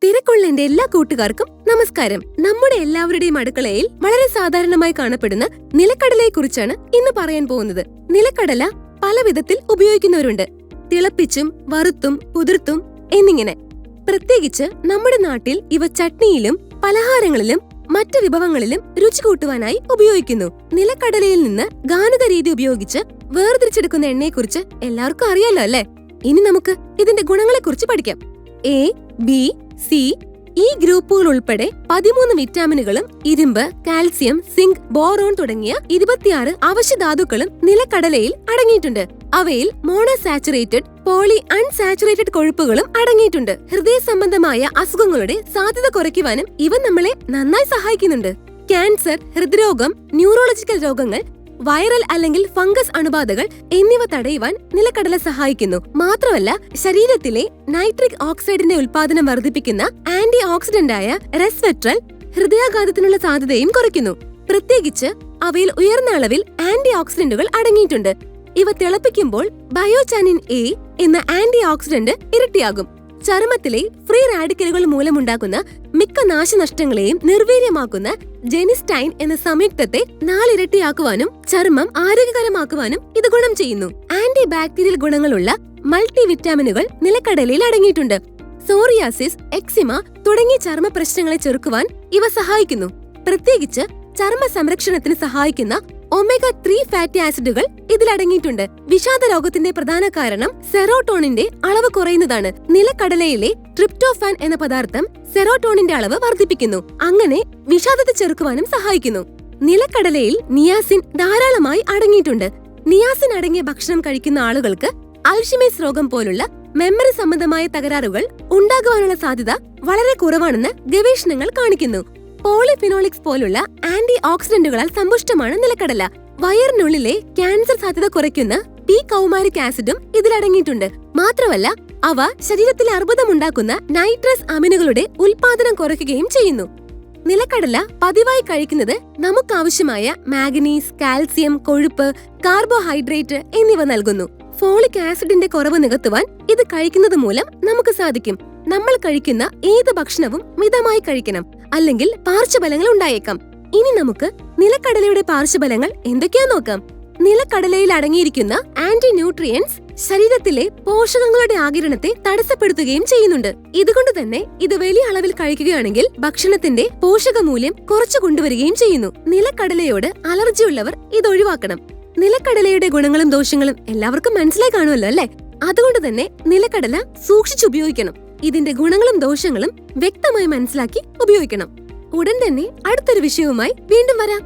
തിരക്കുള്ള എന്റെ എല്ലാ കൂട്ടുകാർക്കും നമസ്കാരം. നമ്മുടെ എല്ലാവരുടെയും അടുക്കളയിൽ വളരെ സാധാരണമായി കാണപ്പെടുന്ന നിലക്കടലയെ കുറിച്ചാണ് ഇന്ന് പറയാൻ പോകുന്നത്. നിലക്കടല പല വിധത്തിൽ ഉപയോഗിക്കുന്നവരുണ്ട്. തിളപ്പിച്ചും വറുത്തും കുതിർത്തും എന്നിങ്ങനെ. പ്രത്യേകിച്ച് നമ്മുടെ നാട്ടിൽ ഇവ ചട്നിയിലും പലഹാരങ്ങളിലും മറ്റു വിഭവങ്ങളിലും രുചി കൂട്ടുവാനായി ഉപയോഗിക്കുന്നു. നിലക്കടലയിൽ നിന്ന് ഗാനുക രീതി ഉപയോഗിച്ച് വേർതിരിച്ചെടുക്കുന്ന എണ്ണയെക്കുറിച്ച് എല്ലാവർക്കും അറിയാലോ അല്ലേ? ഇനി നമുക്ക് ഇതിന്റെ ഗുണങ്ങളെക്കുറിച്ച് പഠിക്കാം. എ, ബി, സി ഈ ഗ്രൂപ്പുകൾ ഉൾപ്പെടെ 13 വിറ്റാമിനുകളും ഇരുമ്പ്, കാൽസ്യം, സിങ്ക്, ബോറോൺ തുടങ്ങിയ 26 അവശ്യധാതുക്കളും നിലക്കടലയിൽ അടങ്ങിയിട്ടുണ്ട്. അവയിൽ മോണോസാച്ചുറേറ്റഡ്, പോളി അൺസാച്ചുറേറ്റഡ് കൊഴുപ്പുകളും അടങ്ങിയിട്ടുണ്ട്. ഹൃദയ സംബന്ധമായ അസുഖങ്ങളുടെ സാധ്യത കുറയ്ക്കുവാനും ഇവ നമ്മളെ നന്നായി സഹായിക്കുന്നുണ്ട്. ക്യാൻസർ, ഹൃദ്രോഗം, ന്യൂറോളജിക്കൽ രോഗങ്ങൾ, വൈറൽ അല്ലെങ്കിൽ ഫംഗസ് അണുബാധകൾ എന്നിവ തടയുവാൻ നിലക്കടല സഹായിക്കുന്നു. മാത്രമല്ല, ശരീരത്തിലെ നൈട്രിക് ഓക്സൈഡിന്റെ ഉൽപാദനം വർദ്ധിപ്പിക്കുന്ന ആന്റി ഓക്സിഡന്റായ റെസ്വെട്രൽ ഹൃദയാഘാതത്തിനുള്ള സാധ്യതയും കുറയ്ക്കുന്നു. പ്രത്യേകിച്ച് അവയിൽ ഉയർന്ന അളവിൽ ആന്റി ഓക്സിഡന്റുകൾ അടങ്ങിയിട്ടുണ്ട്. ഇവ തിളപ്പിക്കുമ്പോൾ ബയോചാനിൻ എ എന്ന ആന്റി ഓക്സിഡന്റ് ഇരട്ടിയാകും. ചർമ്മത്തിലെ ഫ്രീ റാഡിക്കലുകൾ മൂലമുണ്ടാകുന്ന മിക്ക നാശനഷ്ടങ്ങളെയും നിർവീര്യമാക്കുന്ന ജെനിസ്റ്റൈൻ എന്ന സംയുക്തത്തെ 4 ഇരട്ടിയാക്കുവാനും ചർമ്മം ആരോഗ്യകരമാക്കുവാനും ഇത് ഗുണം ചെയ്യുന്നു. ആന്റി ബാക്ടീരിയൽ ഗുണങ്ങളുള്ള മൾട്ടി വിറ്റാമിനുകൾ നിലക്കടലയിൽ അടങ്ങിയിട്ടുണ്ട്. സോറിയാസിസ്, എക്സിമ തുടങ്ങിയ ചർമ്മ പ്രശ്നങ്ങളെ ചെറുക്കുവാൻ ഇവ സഹായിക്കുന്നു. പ്രത്യേകിച്ച് ചർമ്മ സംരക്ഷണത്തിന് സഹായിക്കുന്ന ഒമേഗ 3 ഫാറ്റി ആസിഡുകൾ ഇതിലടങ്ങിയിട്ടുണ്ട്. വിഷാദ രോഗത്തിന്റെ പ്രധാന കാരണം സെറോട്ടോണിന്റെ അളവ് കുറയുന്നതാണ്. നിലക്കടലയിലെ ട്രിപ്റ്റോഫാൻ എന്ന പദാർത്ഥം സെറോട്ടോണിന്റെ അളവ് വർദ്ധിപ്പിക്കുന്നു. അങ്ങനെ വിഷാദത്തെ ചെറുക്കുവാനും സഹായിക്കുന്നു. നിലക്കടലയിൽ നിയാസിൻ ധാരാളമായി അടങ്ങിയിട്ടുണ്ട്. നിയാസിൻ അടങ്ങിയ ഭക്ഷണം കഴിക്കുന്ന ആളുകൾക്ക് അൽഷിമേഴ്സ് രോഗം പോലുള്ള മെമ്മറി സംബന്ധമായ തകരാറുകൾ ഉണ്ടാകുവാനുള്ള സാധ്യത വളരെ കുറവാണെന്ന് ഗവേഷണങ്ങൾ കാണിക്കുന്നു. പോളിഫിനോളിക്സ് പോലുള്ള ആന്റി ഓക്സിഡന്റുകളാൽ സമ്പുഷ്ടമാണ് നിലക്കടല. വയറിനുള്ളിലെ ക്യാൻസർ സാധ്യത കുറയ്ക്കുന്ന ടി കൗമാരിക് ആസിഡും ഇതിലടങ്ങിയിട്ടുണ്ട്. മാത്രമല്ല, അവ ശരീരത്തിലെ അർബുദമുണ്ടാക്കുന്ന നൈട്രസ് അമിനുകളുടെ ഉൽപാദനം കുറയ്ക്കുകയും ചെയ്യുന്നു. നിലക്കടല പതിവായി കഴിക്കുന്നത് നമുക്കാവശ്യമായ മാഗ്നീസ്, കാൽസ്യം, കൊഴുപ്പ്, കാർബോഹൈഡ്രേറ്റ് എന്നിവ നൽകുന്നു. ഫോളിക് ആസിഡിന്റെ കുറവ് നികത്തുവാൻ ഇത് കഴിക്കുന്നത് മൂലം നമുക്ക് സാധിക്കും. നമ്മൾ കഴിക്കുന്ന ഏത് ഭക്ഷണവും മിതമായി കഴിക്കണം, അല്ലെങ്കിൽ പാർശ്വഫലങ്ങൾ ഉണ്ടായേക്കാം. ഇനി നമുക്ക് നിലക്കടലയുടെ പാർശ്വഫലങ്ങൾ എന്തൊക്കെയാ നോക്കാം. നിലക്കടലയിൽ അടങ്ങിയിരിക്കുന്ന ആന്റി ന്യൂട്രിയൻസ് ശരീരത്തിലെ പോഷകങ്ങളുടെ ആഗിരണത്തെ തടസ്സപ്പെടുത്തുകയും ചെയ്യുന്നുണ്ട്. ഇതുകൊണ്ട് തന്നെ ഇത് വലിയ അളവിൽ കഴിക്കുകയാണെങ്കിൽ ഭക്ഷണത്തിന്റെ പോഷകമൂല്യം കുറച്ചു കൊണ്ടുവരികയും ചെയ്യുന്നു. നിലക്കടലയോട് അലർജിയുള്ളവർ ഇത് ഒഴിവാക്കണം. നിലക്കടലയുടെ ഗുണങ്ങളും ദോഷങ്ങളും എല്ലാവർക്കും മനസ്സിലായി കാണുമല്ലോ അല്ലേ? അതുകൊണ്ട് തന്നെ നിലക്കടല സൂക്ഷിച്ചുപയോഗിക്കണം. ഇതിന്റെ ഗുണങ്ങളും ദോഷങ്ങളും വ്യക്തമായി മനസ്സിലാക്കി ഉപയോഗിക്കണം. ഉടൻ തന്നെ അടുത്തൊരു വിഷയവുമായി വീണ്ടും വരാം.